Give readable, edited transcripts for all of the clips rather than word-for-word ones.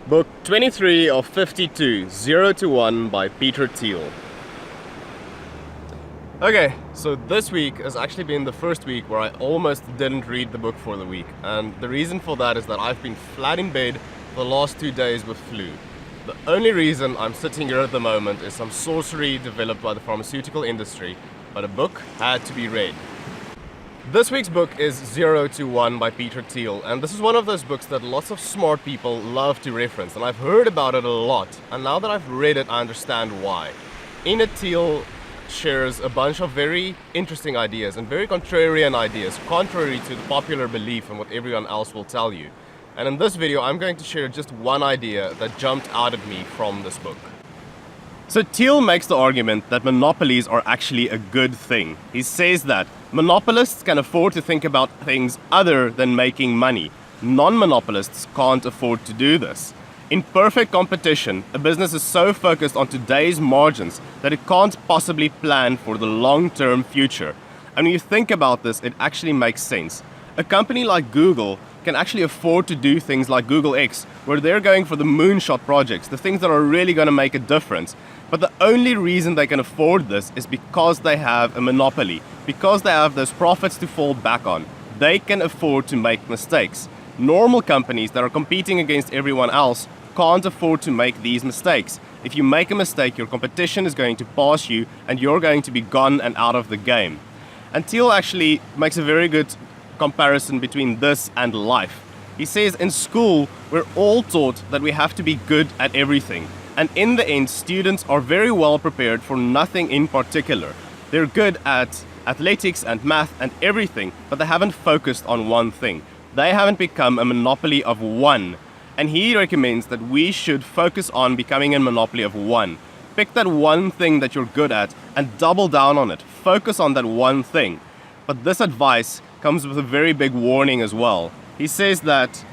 Book 23 of 52, 0 to 1 by Peter Thiel. Okay, so this week has actually been the first week where I almost didn't read the book for the week, and the reason for that is that I've been flat in bed the last 2 days with flu. The only reason I'm sitting here at the moment is some sorcery developed by the pharmaceutical industry, but a book had to be read. This week's book is 0 to 1 by Peter Thiel, and this is one of those books that lots of smart people love to reference, and I've heard about it a lot, and now that I've read it I understand why. In it, Thiel shares a bunch of very interesting ideas and very contrarian ideas, contrary to the popular belief and what everyone else will tell you. And in this video I'm going to share just one idea that jumped out at me from this book. So Thiel makes the argument that monopolies are actually a good thing. He says that monopolists can afford to think about things other than making money. Non-monopolists can't afford to do this. In perfect competition, a business is so focused on today's margins that it can't possibly plan for the long-term future. And when you think about this, it actually makes sense. A company like Google can actually afford to do things like Google X, where they're going for the moonshot projects, the things that are really going to make a difference. But the only reason they can afford this is because they have a monopoly, because they have those profits to fall back on. They can afford to make mistakes. Normal companies that are competing against everyone else can't afford to make these mistakes. If you make a mistake, your competition is going to pass you and you're going to be gone and out of the game. And Thiel actually makes a very good comparison between this and life. He says in school we're all taught that we have to be good at everything, and in the end students are very well prepared for nothing in particular. They're good at athletics and math and everything, but they haven't focused on one thing. They haven't become a monopoly of one, and he recommends that we should focus on becoming a monopoly of one. Pick that one thing that you're good at and double down on it. Focus on that one thing. But this advice comes with a very big warning as well. He says that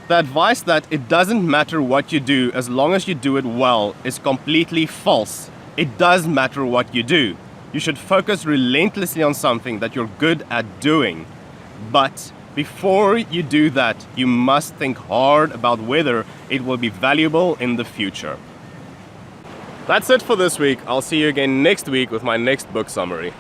the advice that it doesn't matter what you do as long as you do it well is completely false. It does matter what you do. You should focus relentlessly on something that you're good at doing. But before you do that, you must think hard about whether it will be valuable in the future. That's it for this week. I'll see you again next week with my next book summary.